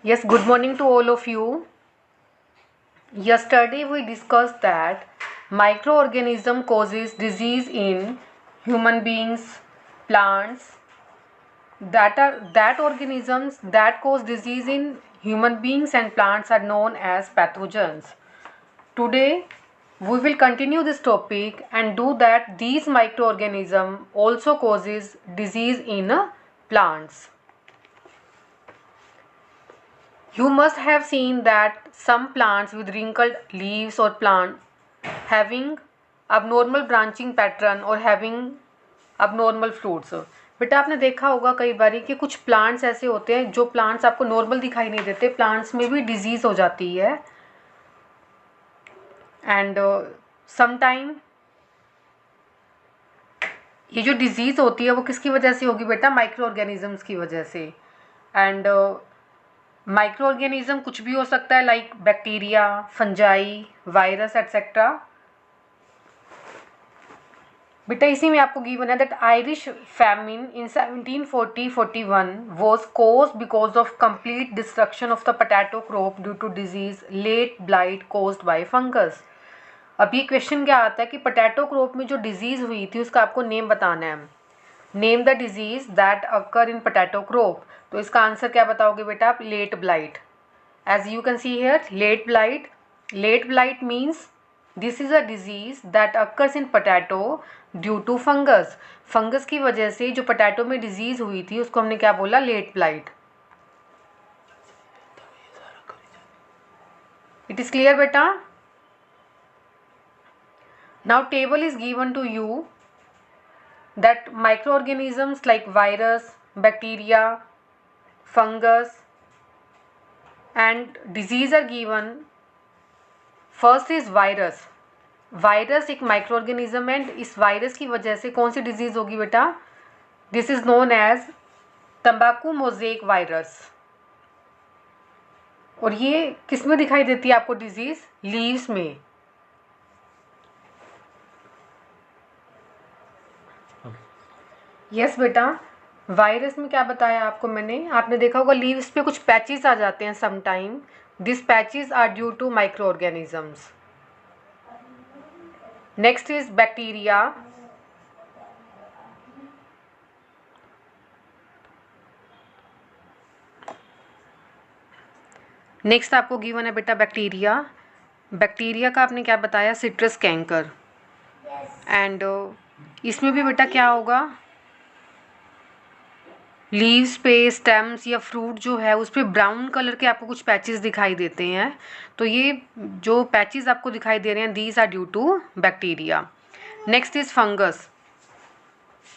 Yes, good morning to all of you. Yesterday we discussed that microorganism causes disease in human beings, plants, that organisms that cause disease in human beings and plants are known as pathogens. Today we will continue this topic and do that these microorganism also causes disease in plants. You must have seen that some plants with wrinkled leaves or plant having abnormal branching pattern or having abnormal fruits. बेटा आपने देखा होगा कई बारी कि कुछ plants ऐसे होते हैं जो प्लांट्स आपको नॉर्मल दिखाई नहीं देते, प्लांट्स में भी डिजीज़ हो जाती है एंड समटाइम ये जो डिजीज़ होती है वो किसकी वजह से होगी बेटा? माइक्रो ऑर्गेनिजम्स की वजह से। एंड माइक्रो ऑर्गेनिज्म कुछ भी हो सकता है like bacteria, fungi, virus etcetera. बेटा इसी में आपको गिवन है that Irish famine in 1740-41 was caused because of complete destruction of the potato crop due to disease late blight caused by fungus. अब ये क्वेश्चन क्या आता है कि पोटैटो क्रॉप में जो डिजीज़ हुई थी उसका आपको नेम बताना है। Name the disease that occur in potato crop. तो इसका आंसर क्या बताओगे बेटा आप? Late blight. As you can see here late blight. Late blight means this is a disease that occurs in potato due to fungus. Fungus की वजह से जो पोटैटो में डिजीज हुई थी उसको हमने क्या बोला? Late blight. It is clear बेटा? Now table is given to you that microorganisms like virus, bacteria, fungus and disease are given. First is virus. Virus एक माइक्रोऑर्गेनिज्म है, इस वायरस की वजह से कौन सी डिजीज होगी बेटा? दिस इज नोन एज तंबाकू मोज़ेक वायरस। और ये किस में दिखाई देती है आपको डिजीज? लीव्स में। यस बेटा, वायरस में क्या बताया आपको मैंने? आपने देखा होगा लीव्स पे कुछ पैचेस आ जाते हैं some time. This patches are due to microorganisms. Next is bacteria. Next आपको गिवन है बेटा बैक्टीरिया। बैक्टीरिया का आपने क्या बताया? Citrus canker. एंड इसमें भी बेटा क्या होगा? लीव्स पे, स्टेम्स या फ्रूट जो है उस पर ब्राउन कलर के आपको कुछ पैचेस दिखाई देते हैं। तो ये जो पैचेस आपको दिखाई दे रहे हैं these are due to bacteria. Next is fungus.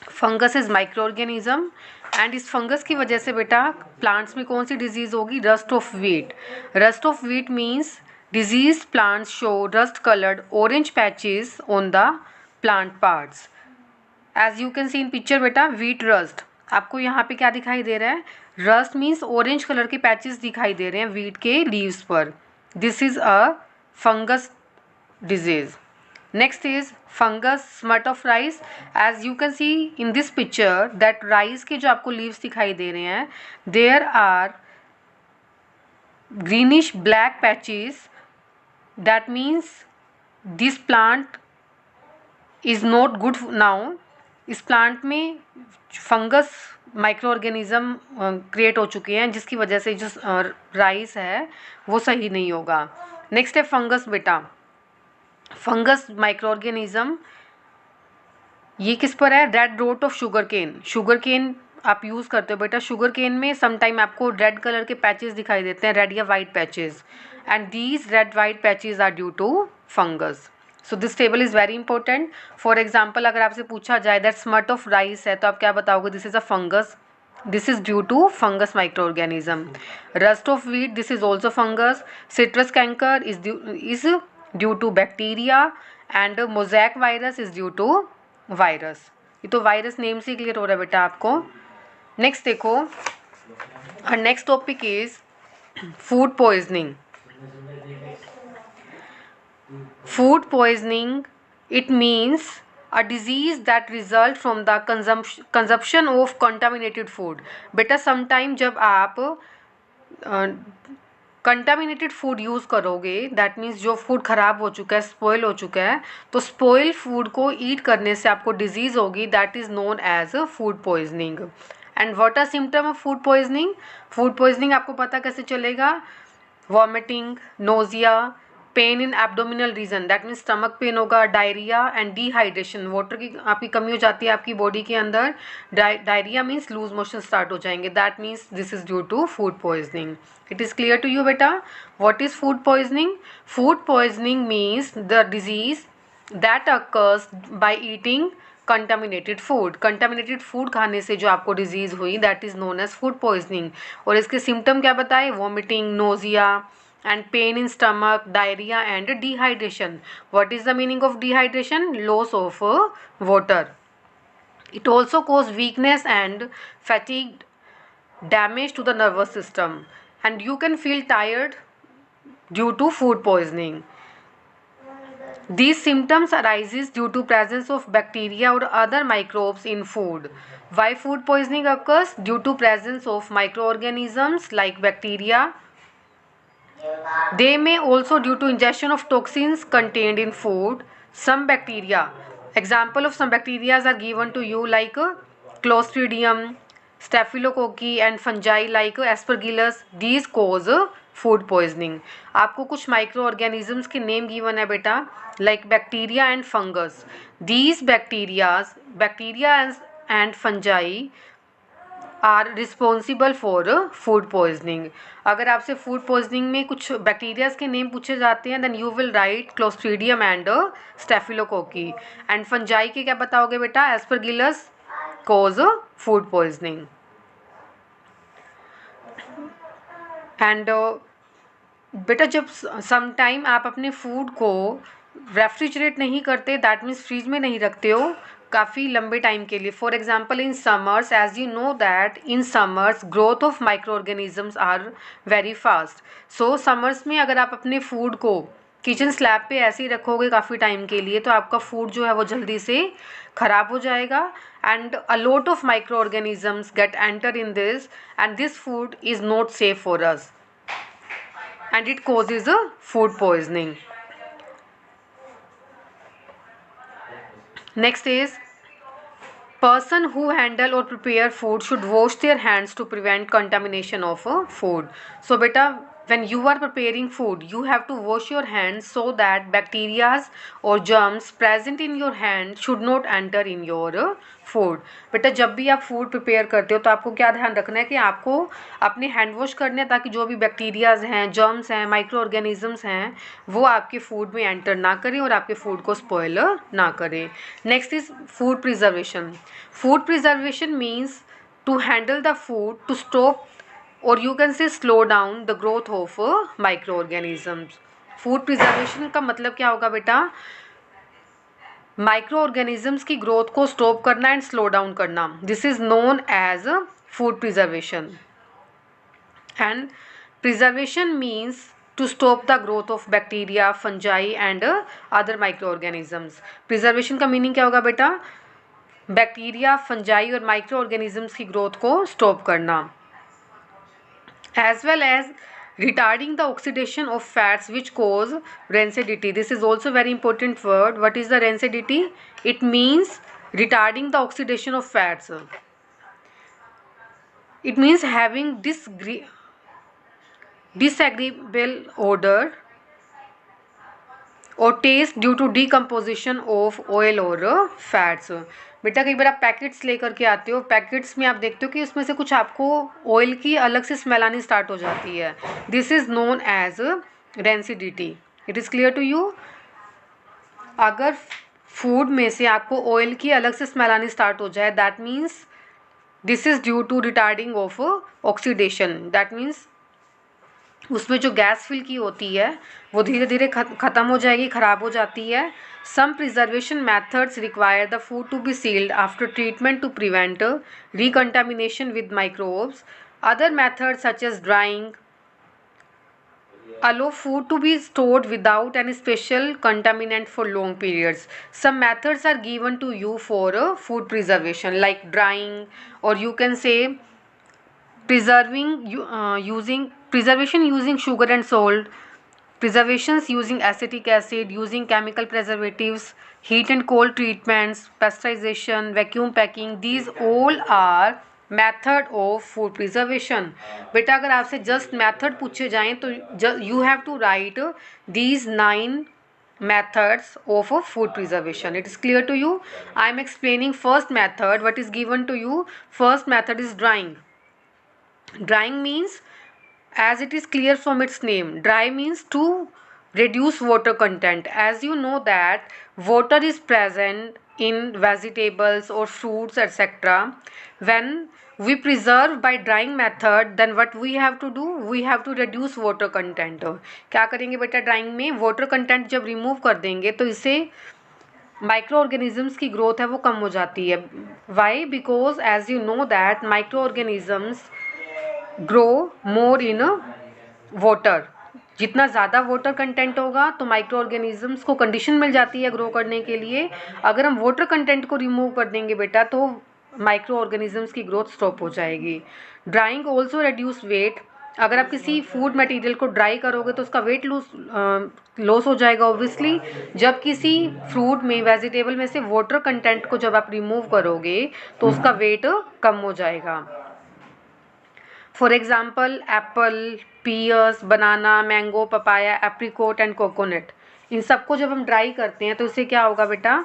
Fungus is microorganism and इस फंगस की वजह से बेटा प्लांट्स में कौन सी डिजीज होगी? Rust of wheat. Rust of wheat means disease plants show rust coloured orange patches on the plant parts. As you can see in picture बेटा व्हीट रस्ट। आपको यहाँ पे क्या दिखाई दे रहा है? रस्ट मीन्स ऑरेंज कलर के पैचेस दिखाई दे रहे हैं व्हीट के लीव्स पर। This is a fungus disease. Next is fungus smut of rice. As you can see in this picture that rice के जो आपको लीव्स दिखाई दे रहे हैं there are greenish black patches. That means this plant is not good now. इस plant में fungus microorganism create हो चुके हैं जिसकी वजह से जो राइस है वो सही नहीं होगा। नेक्स्ट है फंगस बेटा। फंगस माइक्रो ऑर्गेनिज्म ये किस पर है? Red rot of sugarcane. Sugarcane आप यूज़ करते हो बेटा। शुगर केन में समटाइम आपको रेड कलर के पैचेस दिखाई देते हैं, रेड या white patches, and these red white patches are due to fungus. So this table is very important. For example अगर आपसे पूछा जाए दैट स्मट ऑफ राइस है तो आप क्या बताओगे? This is a fungus. This is due to fungus microorganism. Rust of wheat this is also fungus. Citrus canker is due to bacteria and mosaic virus is due to virus. ये तो virus name से clear हो रहा है बेटा आपको। Next देखो, और next topic is food poisoning. Food poisoning, it means a disease that result from the consumption of contaminated food। बेटा sometime जब आप कंटामिनेटेड फूड यूज़ करोगे, दैट मीन्स जो फूड ख़राब हो चुका है, स्पॉइल हो चुका है, तो स्पॉइल फूड को ईट करने से आपको डिजीज़ होगी, that is known as food poisoning. And what are symptom of food poisoning? Food poisoning आपको पता कैसे चलेगा? Vomiting, nausea, pain in abdominal region, that means stomach pain होगा, डायरिया एंड डिहाइड्रेशन, वाटर की आपकी कमी हो जाती है आपकी बॉडी के अंदर, diarrhoea means loose motion start हो जाएंगे, that means this is due to food poisoning. It is clear to you बेटा? What is food poisoning? Food poisoning means the disease that occurs by eating contaminated food. Contaminated food खाने से जो आपको disease हुई, that is known as food poisoning. और इसके symptom क्या बताए? Vomiting, nausea and pain in stomach, diarrhea and dehydration. What is the meaning of dehydration? Loss of water. It also cause weakness and fatigue, damage to the nervous system, and you can feel tired due to food poisoning. These symptoms arises due to presence of bacteria or other microbes in food. Why food poisoning occurs? Due to presence of microorganisms like bacteria. They may also due to ingestion of toxins contained in food. Some bacteria, example of some bacteria are given to you like Clostridium, Staphylococci and fungi like Aspergillus. These cause food poisoning. आपको कुछ microorganisms के name given है बेटा, like bacteria and fungus. These bacteria and fungi are responsible for food poisoning. अगर आपसे food poisoning में कुछ bacterias के नेम पूछे जाते हैं, then you will write clostridium and staphylococci. And fungi के क्या बताओगे बेटा? Aspergillus cause food poisoning. And बेटा जब समटाइम आप अपने फूड को रेफ्रिजरेट नहीं करते, दैट मीन्स फ्रीज में नहीं रखते हो काफ़ी लंबे टाइम के लिए. For example in summers, as you know that in summers growth of micro organisms are very fast. So summers में अगर आप अपने फूड को किचन स्लैब पे ऐसे ही रखोगे काफ़ी टाइम के लिए, तो आपका फूड जो है वो जल्दी से ख़राब हो जाएगा. And a lot of micro organisms get enter in this and this food is not safe for us and it causes a food poisoning. Next is, person who handle or prepare food should wash their hands to prevent contamination of food. So beta, when you are preparing food, you have to wash your hands so that bacteria or germs present in your hand should not enter in your food. बेटा जब भी आप food prepare करते हो तो आपको क्या ध्यान रखना है कि आपको अपने हैंड वॉश करने हैं, ताकि जो भी बैक्टीरियाज हैं, जर्म्स हैं, माइक्रो ऑर्गेनिजम्स हैं, वो आपके फूड में एंटर ना करें और आपके फूड को स्पॉइल ना करें. Next is food preservation. Food preservation means to handle the food to stop और you can say slow down the growth of micro organisms. Food preservation का मतलब क्या होगा बेटा? माइक्रो ऑर्गेनिजम्स की ग्रोथ को स्टॉप करना एंड स्लो डाउन करना. This is known as food preservation. And preservation means to stop the growth of bacteria, fungi and other micro organisms. Preservation का मीनिंग क्या होगा बेटा? बैक्टीरिया, फंजाई और micro organisms की growth को stop करना. as well as retarding the oxidation of fats which cause rancidity. This is also very important word. What is the rancidity? It means retarding the oxidation of fats. It means having disagreeable odor और taste due to decomposition of oil और fats. बेटा कई बार आप packets लेकर के आते हो, packets में आप देखते हो कि उसमें से कुछ आपको ऑयल की अलग से स्मेल आनी स्टार्ट हो जाती है. This is known as rancidity. It is clear to you? अगर फूड में से आपको ऑयल की अलग से स्मेल आनी स्टार्ट हो जाए, that means this is due to retarding of oxidation. That means उसमें जो गैस फिल की होती है वो धीरे धीरे ख़त्म हो जाएगी, ख़राब हो जाती है. Some preservation methods require the food to be sealed after treatment to prevent recontamination with microbes. Other methods such as drying allow food to be stored without any special contaminant for long periods. Some methods are given to you for food preservation like drying, or you can say preservation using sugar and salt, preservations using acetic acid, using chemical preservatives, heat and cold treatments, pasteurization, vacuum packing, these all are method of food preservation. बेटा अगर आपसे just method पूछे जाएं तो you have to write these 9 methods of food preservation. It is clear to you? I am explaining first method. What is given to you? First method is drying. Drying means, as it is clear from its name, dry means to reduce water content. As you know that water is present in vegetables or fruits etc. When we preserve by drying method, then what we have to do, we have to reduce water content. क्या करेंगे बेटा drawing में? Water content जब remove कर देंगे तो इससे micro organisms की ग्रोथ है वो कम हो जाती है. Why? Because as you know that microorganisms grow more in water. जितना ज़्यादा वाटर कंटेंट होगा तो माइक्रो ऑर्गेनिजम्स को कंडीशन मिल जाती है ग्रो करने के लिए. अगर हम वाटर कंटेंट को रिमूव कर देंगे बेटा तो माइक्रो ऑर्गेनिजम्स की ग्रोथ स्टॉप हो जाएगी. Drying also reduce weight. अगर आप किसी फूड मटेरियल को ड्राई करोगे तो उसका वेट लॉस हो जाएगा ऑब्वियसली. जब किसी फ्रूट में वेजिटेबल में से वाटर कंटेंट को जब आप रिमूव करोगे तो उसका वेट कम हो जाएगा. For example apple, pears, banana, mango, papaya, apricot and coconut, इन सबको जब हम ड्राई करते हैं तो इससे क्या होगा बेटा,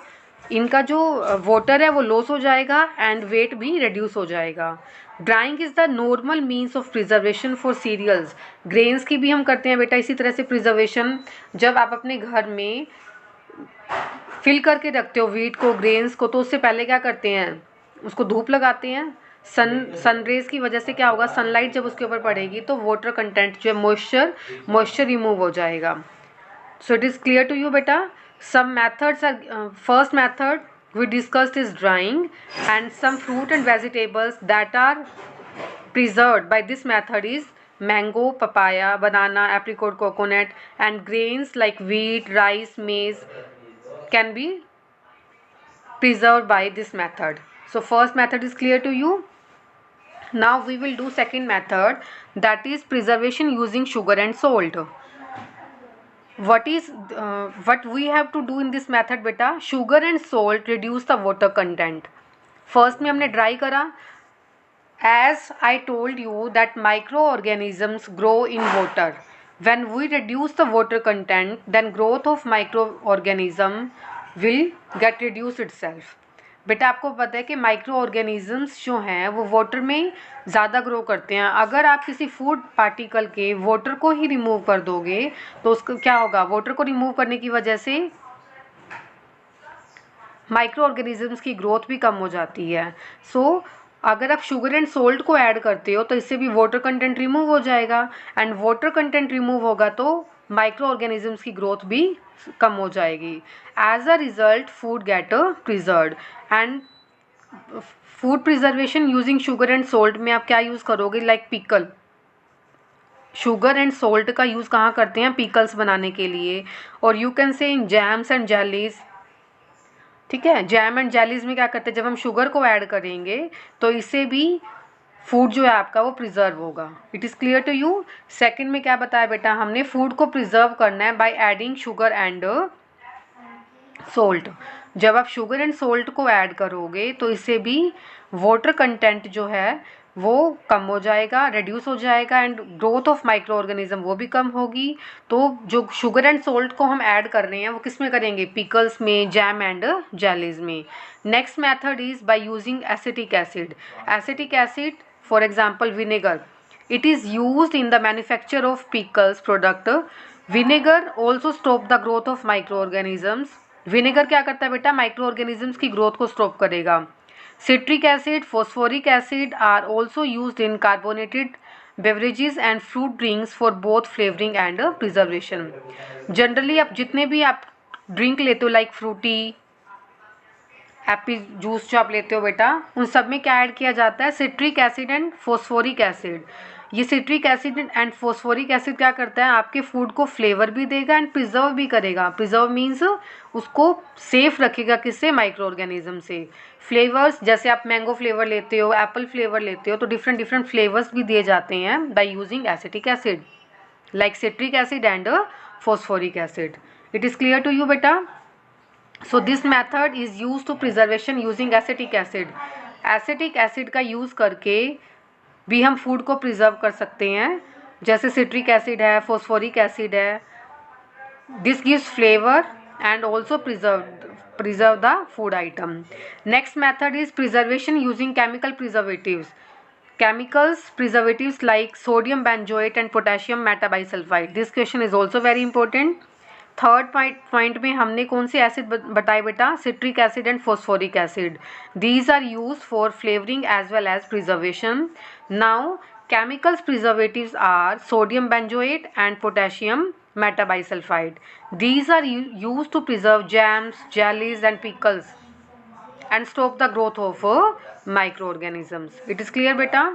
इनका जो वाटर है वो लॉस हो जाएगा एंड वेट भी रिड्यूस हो जाएगा. Drying is the normal means of preservation for cereals. Grains की भी हम करते हैं बेटा इसी तरह से प्रिजर्वेशन. जब आप अपने घर में फिल करके रखते हो वीट को, ग्रेन्स को, तो उससे पहले क्या करते हैं, उसको धूप लगाते हैं. सनरेज की वजह से क्या होगा, सनलाइट जब उसके ऊपर पड़ेगी तो वाटर कंटेंट जो है मॉइस्चर रिमूव हो जाएगा. So it is clear to you बेटा. Some methods are, first method we discussed is drying, and some fruit and vegetables that are preserved by this method is mango, papaya, banana, apricot, coconut, and grains like wheat, rice, maize can be preserved by this method. So first method is clear to you. Now we will do second method, that is preservation using sugar and salt. What we have to do in this method बेटा, sugar and salt reduce the water content. First में हमने dry करा. As I told you that microorganisms grow in water. When we reduce the water content, then growth of microorganism will get reduced itself. बेटा आपको पता है कि micro organisms जो हैं वो वाटर में ज़्यादा ग्रो करते हैं. अगर आप किसी फूड पार्टिकल के वाटर को ही रिमूव कर दोगे तो उसको क्या होगा, वाटर को रिमूव करने की वजह से माइक्रो ऑर्गेनिजम्स की ग्रोथ भी कम हो जाती है. सो अगर आप शुगर एंड सोल्ट को ऐड करते हो तो इससे भी वाटर कंटेंट रिमूव हो जाएगा, एंड वाटर कंटेंट रिमूव होगा तो माइक्रो ऑर्गेनिजम्स की ग्रोथ भी कम हो जाएगी. As a result food get preserved. And food preservation using sugar and salt में आप क्या यूज़ करोगे, like pickle. Sugar and salt का यूज़ कहाँ करते हैं, पिकल्स बनाने के लिए. और यू कैन से इन जैम्स एंड जेलीज. ठीक है, जैम एंड जेलीज में क्या करते हैं, जब हम शुगर को ऐड करेंगे तो इससे भी फूड जो है आपका वो प्रिजर्व होगा. It is clear to you. Second में क्या बताया बेटा, हमने फूड को प्रिजर्व करना है by adding sugar and salt. जब आप शुगर एंड सोल्ट को ऐड करोगे तो इससे भी वाटर कंटेंट जो है वो कम हो जाएगा, रिड्यूस हो जाएगा, and growth of micro organism वो भी कम होगी. तो जो शुगर एंड सोल्ट को हम ऐड कर रहे हैं वो किस में करेंगे, पिकल्स में, जैम एंड जेलीज में. Next method is by using acetic acid. Acetic acid, for example vinegar, it is used in the manufacture of pickles product. Vinegar also stop the growth of micro organisms. Vinegar क्या करता है बेटा, micro organisms की growth को stop करेगा. Citric acid, phosphoric acid are also used in carbonated beverages and fruit drinks for both flavoring and preservation. Generally आप जितने भी आप ड्रिंक लेते हो, लाइक फ्रूटी एप्पी जूस जो आप लेते हो बेटा, उन सब में क्या ऐड किया जाता है, citric acid and phosphoric acid. ये citric acid and phosphoric acid क्या करता है, आपके फूड को फ्लेवर भी देगा एंड प्रिजर्व भी करेगा। प्रिजर्व मीन्स उसको सेफ रखेगा, किससे, माइक्रो ऑर्गेनिज्म से। फ्लेवर्स, जैसे आप मैंगो फ्लेवर लेते हो, एप्पल फ्लेवर लेते हो, तो डिफरेंट डिफरेंट फ्लेवर्स भी दिए जाते हैं by using acetic acid like citric acid and phosphoric acid. It is clear to you beta? So this method is used to preservation using acetic acid. Acetic acid का use करके भी हम food को preserve कर सकते हैं, जैसे citric acid है, फोस्फोरिक एसिड है। This gives flavour and also preserve the food item. Next method is preservation using chemical preservatives. Chemicals, preservatives like sodium benzoate and potassium metabisulfite. This question is also very important. Third point में हमने कौन से acid बताए बेटा, citric acid and phosphoric acid. These are use for flavouring as well as preservation. Now chemicals preservatives are sodium benzoate and potassium metabisulfite. These are used to preserve jams, jellies and pickles and stop the growth of microorganisms. It is clear beta?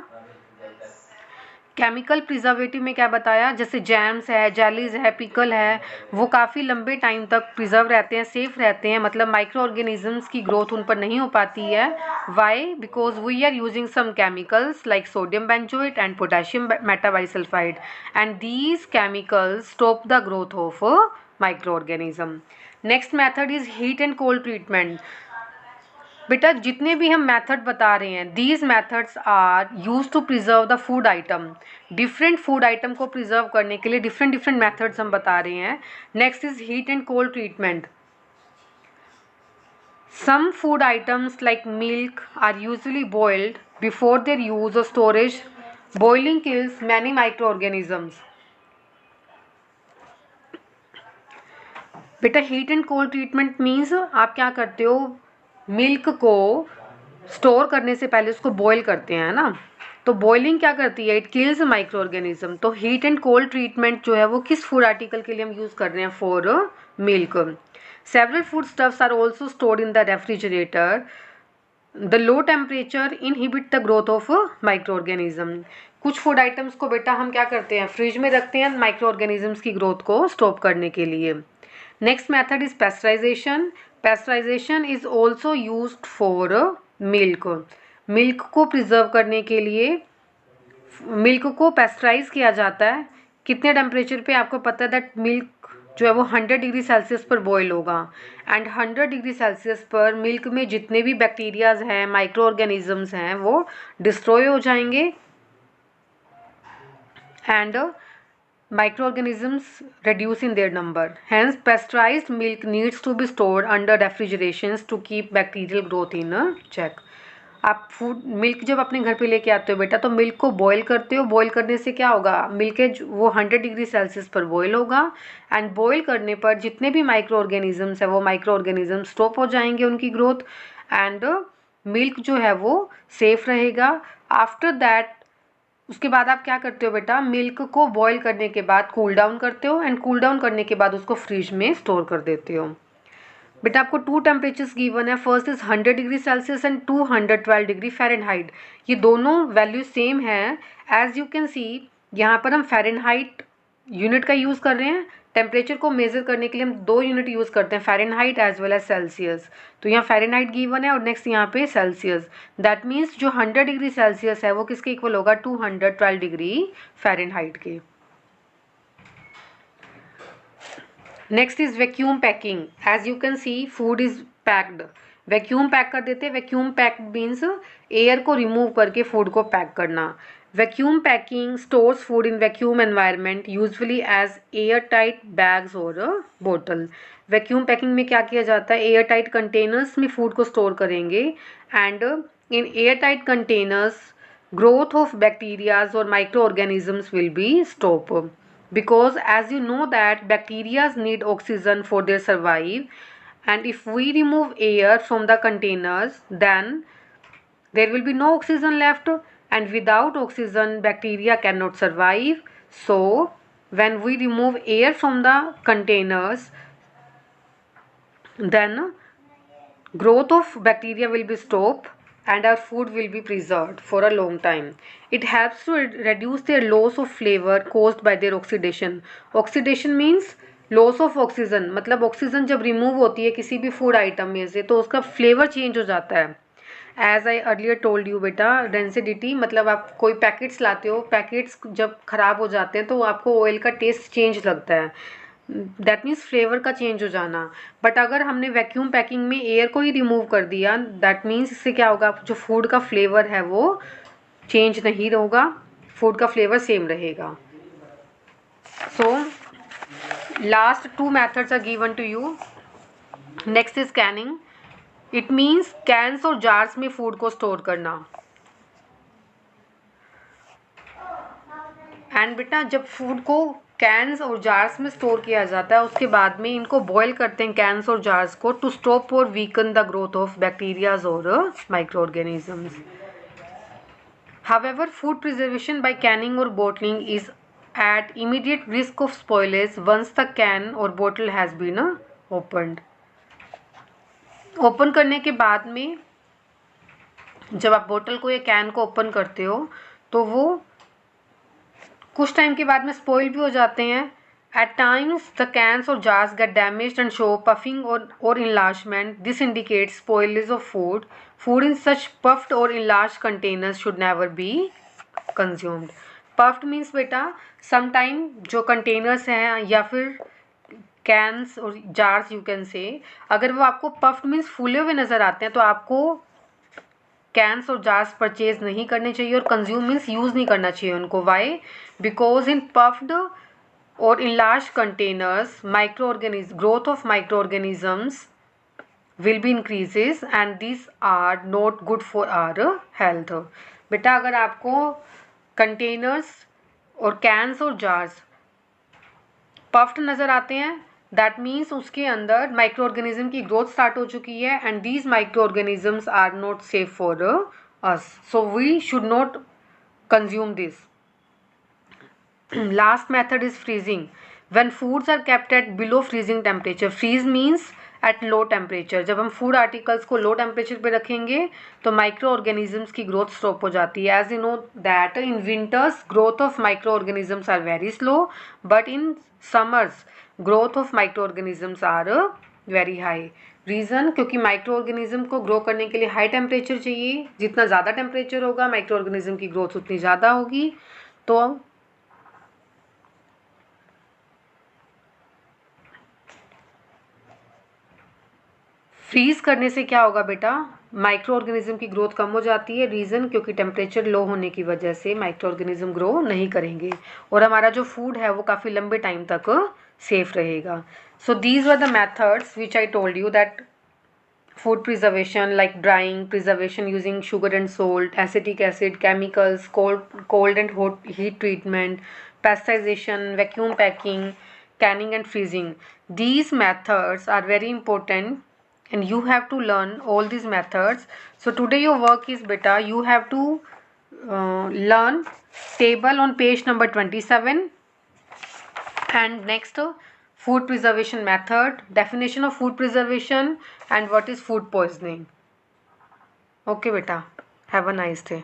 Chemical preservative में क्या बताया, जैसे jams है, jellies है, pickle है, वो काफ़ी लंबे टाइम तक प्रिजर्व रहते हैं, सेफ रहते हैं, मतलब माइक्रो ऑर्गेनिजम्स की ग्रोथ उन पर नहीं हो पाती है। Why? Because we are using some chemicals like sodium benzoate and potassium metabisulphite and these chemicals stop the growth of micro organism. Next method is heat and cold treatment. बेटा जितने भी हम मेथड बता रहे हैं, these methods are use to preserve the food item. Different food item को preserve करने के लिए डिफरेंट डिफरेंट मेथड्स हम बता रहे हैं। Next is heat and cold treatment. Some food items like milk are usually boiled before their use और storage. Boiling kills many micro organisms. बेटा heat and cold treatment means आप क्या करते हो, मिल्क को स्टोर करने से पहले उसको बॉईल करते हैं ना, तो बॉइलिंग क्या करती है, इट किल्स माइक्रो ऑर्गेनिज्म। तो हीट एंड कोल्ड ट्रीटमेंट जो है वो किस फूड आर्टिकल के लिए हम यूज़ कर रहे हैं, for milk. Several food stuffs are also stored in the refrigerator. The low temperature inhibit the growth of micro organism. कुछ फूड आइटम्स को बेटा हम क्या करते हैं, फ्रिज में रखते हैं माइक्रो ऑर्गेनिजम्स की ग्रोथ को स्टॉप करने के लिए। Next method is pasteurisation. Pasteurisation is also used for milk. Milk को प्रिजर्व करने के लिए मिल्क को पेस्चराइज किया जाता है। कितने टेम्परेचर पे, आपको पता है दैट मिल्क जो है वो 100 डिग्री सेल्सियस पर बॉयल होगा एंड 100 डिग्री सेल्सियस पर मिल्क में जितने भी बैक्टीरियाज हैं, माइक्रो ऑर्गेनिजम्स हैं, वो डिस्ट्रॉय हो जाएंगे and microorganisms reduce in their number. Hence pasteurized milk needs to be stored under refrigerations to keep bacterial growth in check. आप फूड मिल्क जब अपने घर पे लेके आते हो बेटा, तो मिल्क को बॉईल करते हो। बॉईल करने से क्या होगा, मिल्क वो 100 डिग्री सेल्सियस पर बॉईल होगा एंड बॉईल करने पर जितने भी माइक्रो ऑर्गेनिजम्स है वो माइक्रो ऑर्गेनिजम्स स्टॉप हो जाएंगे उनकी ग्रोथ एंड मिल्क जो है वो सेफ रहेगा। आफ्टर दैट उसके बाद आप क्या करते हो बेटा, मिल्क को बॉईल करने के बाद कूल डाउन करते हो एंड कूल डाउन करने के बाद उसको फ्रिज में स्टोर कर देते हो। बेटा आपको 2 टेम्परेचर्स गिवन है, first is 100 degree Celsius and 212 degree Fahrenheit. ये दोनों वैल्यू सेम है। एज यू कैन सी यहाँ पर हम फ़ारेनहाइट यूनिट का यूज़ कर रहे हैं। टेम्परेचर को मेज़र करने के लिए हम 2 यूनिट यूज़ करते हैं, Fahrenheit as well as Celsius. तो यहाँ फ़ारेनहाइट गिवन है और नेक्स्ट यहाँ पे सेल्सियस। दैट मीन्स जो 100 डिग्री सेल्सियस है वो किसके इक्वल होगा, 212 डिग्री फ़ारेनहाइट के। Next is vacuum packing. As you can see food is packed. Vacuum pack कर देते हैं। वैक्यूम पैक मीन्स एयर को रिमूव करके फूड को पैक करना। Vacuum packing stores food in vacuum environment usually as airtight bags और बोतल। वैक्यूम पैकिंग में क्या किया जाता है, एयर टाइट कंटेनर्स में फूड को स्टोर करेंगे and in airtight containers growth of bacterias or microorganisms will be stopped, because as you know that bacteria need oxygen for their survive and if we remove air from the containers then there will be no oxygen left and without oxygen bacteria cannot survive. So when we remove air from the containers then Growth of bacteria will be stopped and our food will be preserved for a long time. It helps to reduce their loss of flavor caused by their oxidation. Oxidation means loss of oxygen, मतलब oxygen जब remove होती है किसी भी food item में से तो उसका फ्लेवर चेंज हो जाता है. As I earlier told you बेटा, डेंसिडिटी मतलब आप कोई पैकेट्स लाते हो, पैकेट्स जब खराब हो जाते हैं तो आपको ऑयल का टेस्ट चेंज लगता है, दैट मीन्स फ्लेवर का चेंज हो जाना. बट अगर हमने वैक्यूम पैकिंग में एयर को ही रिमूव कर दिया, दैट मीन्स इससे क्या होगा, जो फूड का फ्लेवर है वो चेंज नहीं होगा, फूड का फ्लेवर सेम रहेगा. So last two methods are given to you. Next is canning. It means cans और जार्स में फूड को स्टोर करना. एंड बेटा जब फूड को कैन्स और जार्स में स्टोर किया जाता है उसके बाद में इनको बॉयल करते हैं कैन्स और जार्स को, टू स्टॉप और weaken the growth of bacterias और micro organisms. However, food preservation by canning or bottling is at immediate risk of spoilage once the can or bottle has been opened. Open करने के बाद में जब आप बोतल को या कैन को ओपन करते हो तो वो कुछ टाइम के बाद में स्पॉइल भी हो जाते हैं. At times the cans or jars get damaged and show puffing or enlargement. This indicates spoilage of food. Food in such puffed or enlarged containers should never be consumed. Puffed means बेटा sometime जो containers हैं या फिर cans और jars you can से, अगर वो आपको पफ्ड मीन्स फूले हुए नज़र आते हैं तो आपको कैन्स और जार्स परचेज नहीं करने चाहिए और कंज्यूम मीन्स यूज़ नहीं करना चाहिए उनको. Why? Because in puffed or in large containers growth of microorganisms will be increases and these are not good for our health. बेटा अगर आपको कंटेनर्स और कैन्स और जार्स पफ्ड नज़र आते हैं दैट मीन्स उसके अंदर माइक्रो ऑर्गेनिज्म की ग्रोथ स्टार्ट हो चुकी है and these microorganisms are not safe for us, so we should not consume this. Last method is freezing. When foods are kept at below freezing temperature, freeze means at low temperature. जब हम food articles को low temperature पे रखेंगे तो micro organisms की growth stop हो जाती है. As you know that in winters growth of micro organisms are very slow but in summers growth of micro organisms are very high. Reason क्योंकि microorganism को grow करने के लिए high temperature चाहिए. जितना ज़्यादा टेम्परेचर होगा माइक्रो ऑर्गेनिज्म की ग्रोथ उतनी ज़्यादा होगी. तो फ्रीज करने से क्या होगा बेटा, माइक्रो ऑर्गेनिज्म की ग्रोथ कम हो जाती है. रीज़न क्योंकि टेम्परेचर लो होने की वजह से माइक्रो ऑर्गेनिज्म ग्रो नहीं करेंगे और हमारा जो फूड है वो काफ़ी लंबे टाइम तक सेफ रहेगा. So these were the methods which I told you that food preservation like drying, preservation using sugar and salt, acetic acid, chemicals, cold and hot heat treatment, pasteurization, vacuum packing, canning and freezing. These methods are very important and you have to learn all these methods. So today your work is beta, you have to learn table on page number 27 and next food preservation method, definition of food preservation and what is food poisoning. Okay beta, have a nice day.